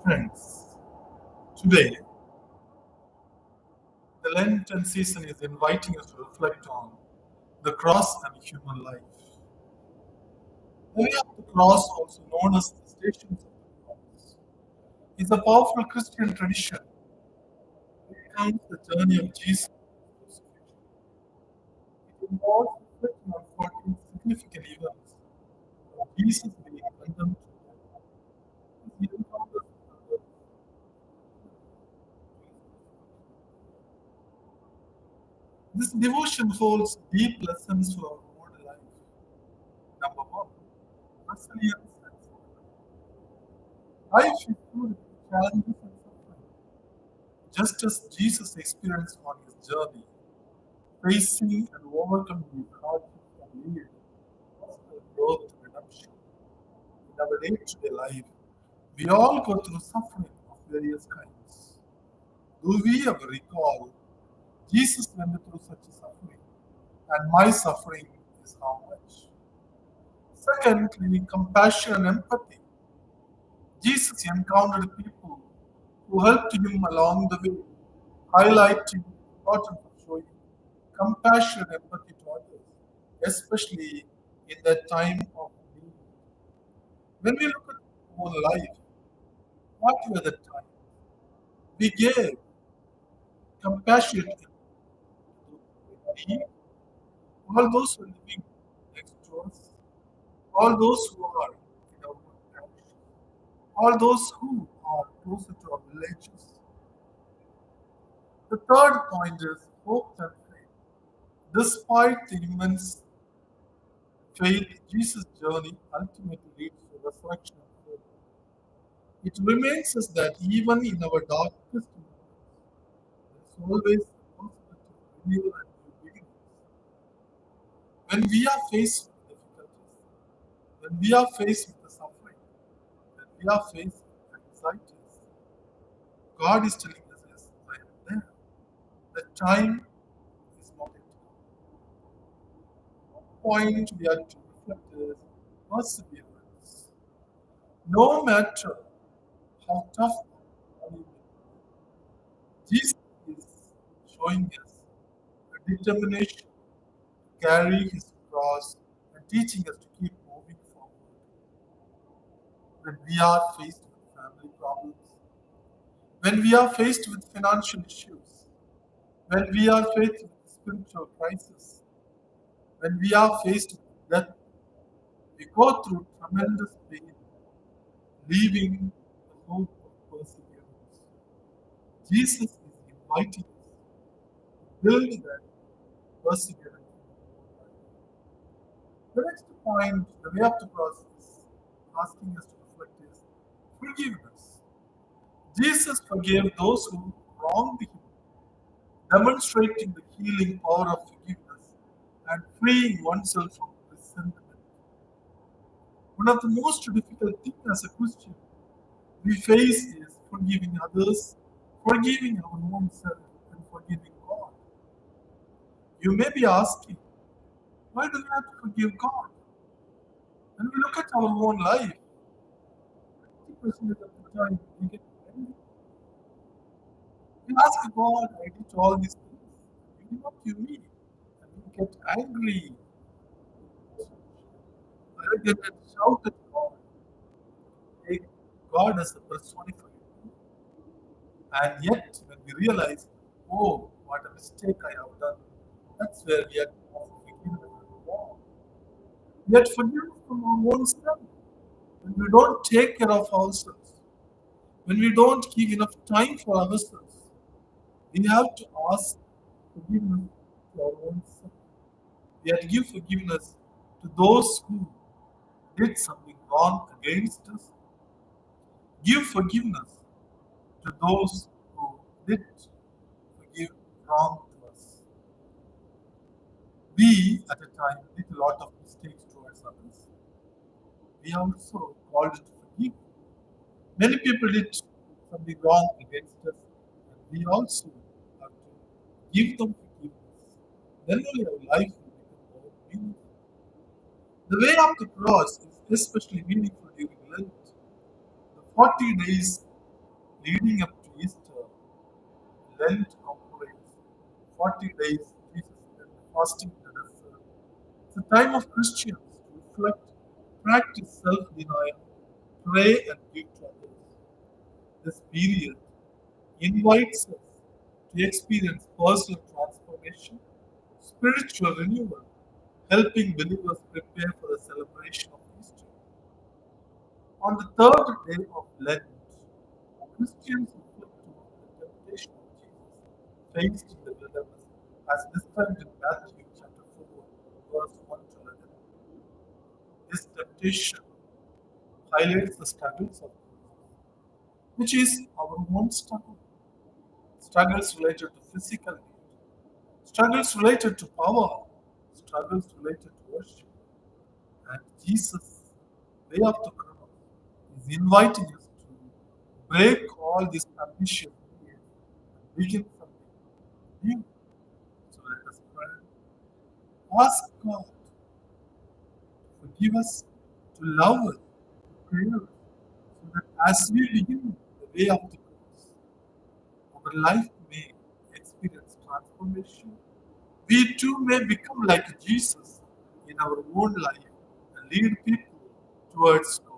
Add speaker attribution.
Speaker 1: Friends, today the Lenten season is inviting us to reflect on the cross and human life. The way of the cross, also known as the Stations of the Cross, is a powerful Christian tradition that recounts the journey of Jesus' crucifixion. It involves reflecting on 14 significant events of Jesus being condemned to death, his encounters with others, this devotion holds deep lessons for our modern life. Number one, resilience and survival. Life is filled with challenges and suffering, just as Jesus experienced on his journey. Facing and overcoming these hardships can lead to personal growth and redemption. In our day-to-day life, we all go through suffering of various kinds. Do we ever recall Jesus went through such a suffering, and my suffering is how much? Secondly, compassion and empathy. Jesus encountered people who helped him along the way, highlighting the importance of showing compassion and empathy to others, especially in that time of need. When we look at our own life, what were the times we gave compassionate to those in need, all those who are living next to us, all those who are in our parish, all those who are closer to our villages. The third point is hope and faith. Despite the immense faith, Jesus' journey ultimately leads to resurrection and faith. It reminds us that even in our darkest moments, there is always a possibility of renewal and new beginnings. When we are faced with difficulties, when we are faced with the suffering, when we are faced with anxieties, God is telling us, yes, I am there. The time is not yet come. One point we are to reflect is perseverance. No matter how tough or how Jesus is showing us a determination to carry his cross and teaching us to keep moving forward. When we are faced with family problems, when we are faced with financial issues, when we are faced with spiritual crisis, when we are faced with death, we go through tremendous pain, leaving the hope of perseverance. Jesus is inviting us to build that perseverance. The next point, the way of the cross is asking us to reflect is forgiveness. Jesus forgave those who wronged him, demonstrating the healing power of forgiveness and freeing oneself from resentment. One of the most difficult things as a Christian we face is forgiving others, forgiving our own self, and forgiving God. You may be asking, why do we have to forgive God? When we look at our own life, 90% of the time we get angry. We ask God, I did all these things. You did not give me. And we get angry, arrogant, and shout at God. Take God as a personified. And yet, when we realize, oh, what a mistake I have done, that's where we are forgiven and wrong. Yet, forgiveness from our own self. When we don't take care of ourselves, when we don't give enough time for ourselves, we have to ask forgiveness to our own self. We have to give forgiveness to those who did something wrong against us. Give forgiveness to those who did forgive wrong to us. We, at a time, did a lot of mistakes towards others. We are also called to forgive. Many people did something wrong against us, and we also have to give them forgiveness. Then only our life will become more meaningful. The way of the cross is especially meaningful during Lent. The 40 days Leading up to Easter, Lent operates 40 days Jesus spent fasting in the desert. It's a time of Christians to reflect, practice self denial, pray, and give to others. This period invites us to experience personal transformation, spiritual renewal, helping believers prepare for the celebration of Easter. On the third day of Lent, Christians reflect on the temptation of Jesus faced in the wilderness as described in Matthew chapter 4, verse 1 to 11. This temptation highlights the struggles of Jesus, which is our own struggle. Struggles related to physical need, struggles related to power, struggles related to worship. And Jesus, way of the cross, is inviting us to break all these ambitious needs and begin something new. So let us pray. Ask God to forgive us, to love us, to pray us, so that as we begin the way of the cross, our life may experience transformation. We too may become like Jesus in our own life and lead people towards God.